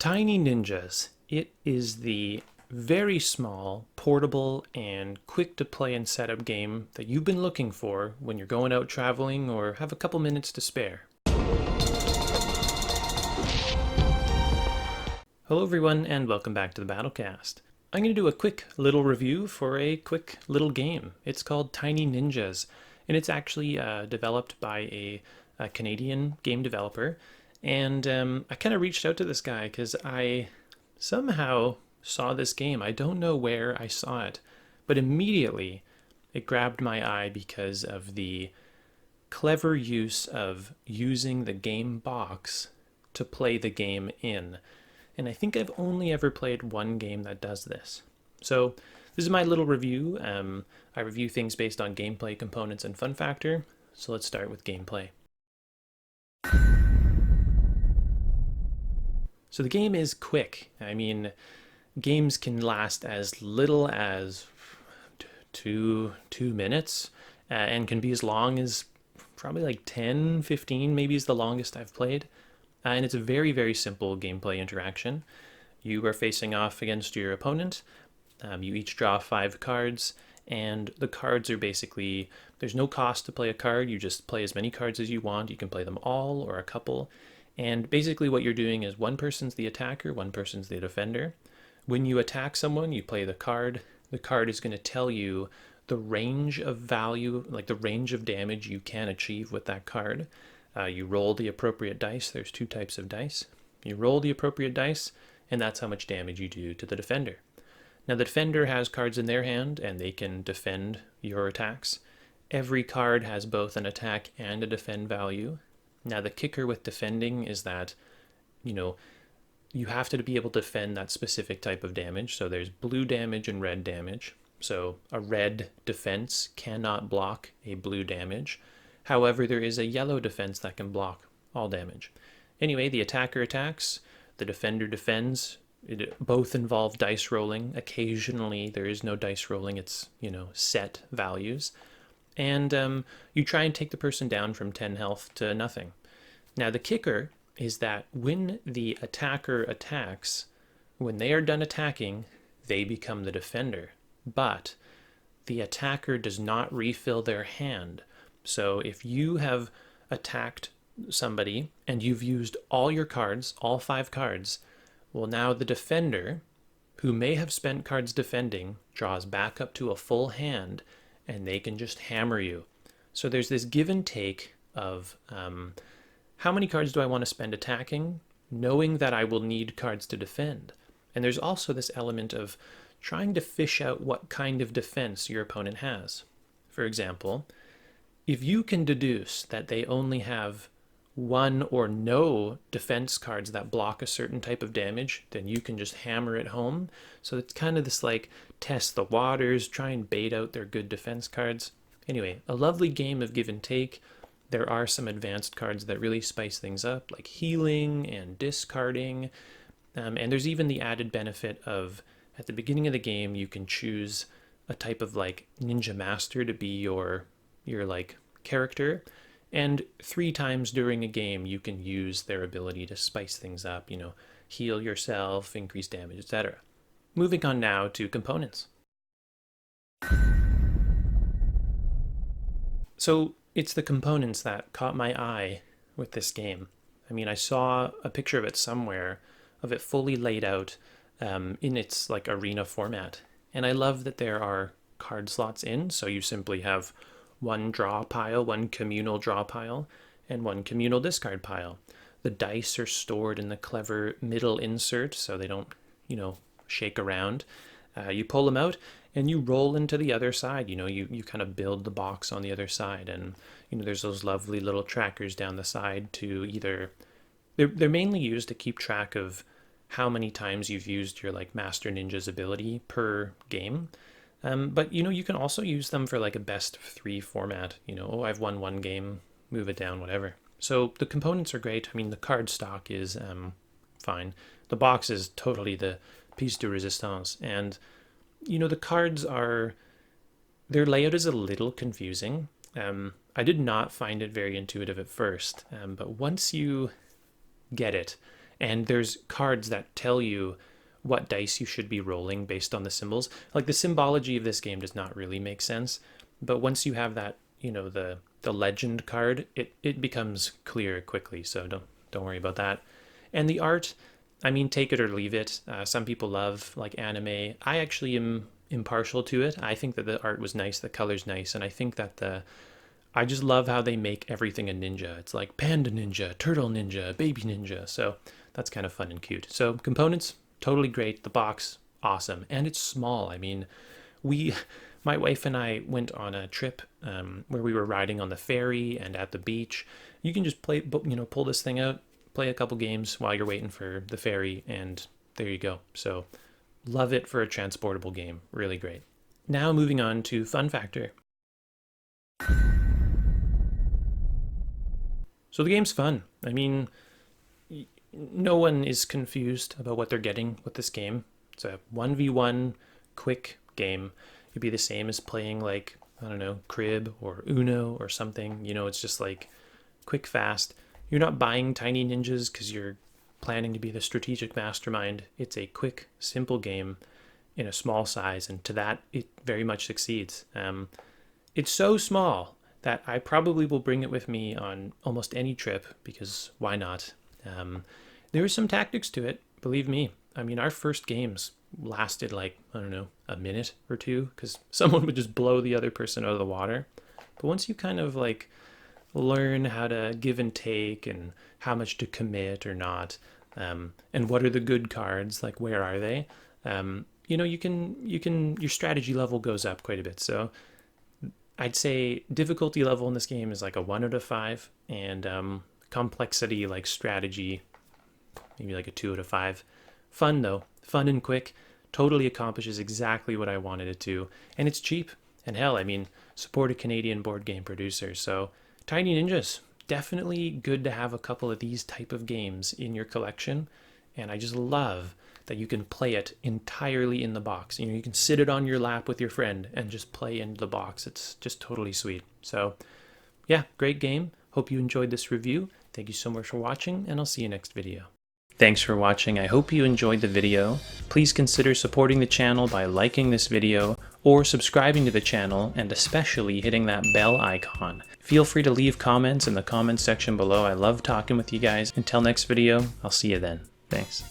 Tiny Ninjas. It is the very small, portable, and quick to play and setup game that you've been looking for when you're going out traveling or have a couple minutes to spare. Hello everyone and welcome back to the BattleCast. I'm going to do a quick little review for a quick little game. It's called Tiny Ninjas, and it's actually developed by a Canadian game developer. And I kind of reached out to this guy because I somehow saw this game. I don't know where I saw it, but immediately it grabbed my eye because of the clever use of using the game box to play the game in. And I think I've only ever played one game that does this. So this is my little review. I review things based on gameplay, components, and fun factor. So let's start with gameplay. So the game is quick. I mean, games can last as little as two minutes and can be as long as probably like 10, 15 maybe is the longest I've played. And it's a very, very simple gameplay interaction. You are facing off against your opponent. You each draw 5 cards, and the cards are basically, there's no cost to play a card. You just play as many cards as you want. You can play them all or a couple. And basically what you're doing is one person's the attacker, one person's the defender. When you attack someone, you play the card. The card is going to tell you the range of value, like the range of damage you can achieve with that card. You roll the appropriate dice. There's 2 types of dice. You roll the appropriate dice, and that's how much damage you do to the defender. Now, the defender has cards in their hand, and they can defend your attacks. Every card has both an attack and a defend value. Now, the kicker with defending is that, you have to be able to defend that specific type of damage. So there's blue damage and red damage. So a red defense cannot block a blue damage. However, there is a yellow defense that can block all damage. Anyway, the attacker attacks, the defender defends. Both involve dice rolling. Occasionally, there is no dice rolling. It's, set values. And you try and take the person down from 10 health to nothing. Now, the kicker is that when the attacker attacks, when they are done attacking, they become the defender. But the attacker does not refill their hand. So if you have attacked somebody and you've used all your cards, all 5 cards, well, now the defender, who may have spent cards defending, draws back up to a full hand, and they can just hammer you. So there's this give and take of how many cards do I want to spend attacking, knowing that I will need cards to defend. And there's also this element of trying to fish out what kind of defense your opponent has. For example, if you can deduce that they only have 1 or no defense cards that block a certain type of damage, then you can just hammer it home. So it's kind of this like test the waters, try and bait out their good defense cards. Anyway, a lovely game of give and take. There are some advanced cards that really spice things up, like healing and discarding. And there's even the added benefit of, at the beginning of the game, you can choose a type of like ninja master to be your like character, and 3 times during a game you can use their ability to spice things up, heal yourself, increase damage, etc. Moving on now to components. So it's the components that caught my eye with this game. I mean, I saw a picture of it somewhere, of it fully laid out in its like arena format, and I love that there are card slots in, so you simply have 1 draw pile, 1 communal draw pile, and 1 communal discard pile. The dice are stored in the clever middle insert so they don't, shake around. You pull them out and you roll into the other side. You kind of build the box on the other side, and there's those lovely little trackers down the side to either, they're mainly used to keep track of how many times you've used your like Master Ninja's ability per game. But you can also use them for like a best of 3 format. I've won 1 game, move it down, whatever. So the components are great. I mean, the card stock is fine. The box is totally the piece de resistance. And, the cards their layout is a little confusing. I did not find it very intuitive at first, but once you get it, And there's cards that tell you what dice you should be rolling based on the symbols. Like the symbology of this game does not really make sense, but once you have that, the legend card, it becomes clear quickly. So don't worry about that. And the art, I mean, take it or leave it. Some people love like anime. I actually am impartial to it. I think that the art was nice, the color's nice, and I think that I just love how they make everything a ninja. It's like panda ninja, turtle ninja, baby ninja. So that's kind of fun and cute. So components, totally great. The box, awesome. And it's small. I mean, my wife and I went on a trip where we were riding on the ferry and at the beach. You can just pull this thing out, play a couple games while you're waiting for the ferry, and there you go. So love it for a transportable game. Really great. Now moving on to fun factor. So the game's fun. I mean, no one is confused about what they're getting with this game. It's a 1v1 quick game. It'd be the same as playing like, I don't know, Crib or Uno or something. It's just like quick, fast. You're not buying tiny ninjas because you're planning to be the strategic mastermind. It's a quick, simple game in a small size, and to that, it very much succeeds. It's so small that I probably will bring it with me on almost any trip, because why not? There are some tactics to it, believe me. I mean, our first games lasted like, I don't know, a minute or two, because someone would just blow the other person out of the water. But once you kind of like learn how to give and take and how much to commit or not, and what are the good cards, like where are they, you can your strategy level goes up quite a bit. So I'd say difficulty level in this game is like a 1 out of 5, and complexity, like strategy, maybe like a 2 out of 5. Fun though, fun and quick, totally accomplishes exactly what I wanted it to, and it's cheap. And hell, I mean, support a Canadian board game producer. So Tiny Ninjas, definitely good to have a couple of these type of games in your collection, and I just love that you can play it entirely in the box. You can sit it on your lap with your friend and just play in the box. It's just totally sweet. So yeah, great game. Hope you enjoyed this review. Thank you so much for watching, and I'll see you next video. Thanks for watching. I hope you enjoyed the video. Please consider supporting the channel by liking this video or subscribing to the channel, and especially hitting that bell icon. Feel free to leave comments in the comments section below. I love talking with you guys. Until next video, I'll see you then. Thanks.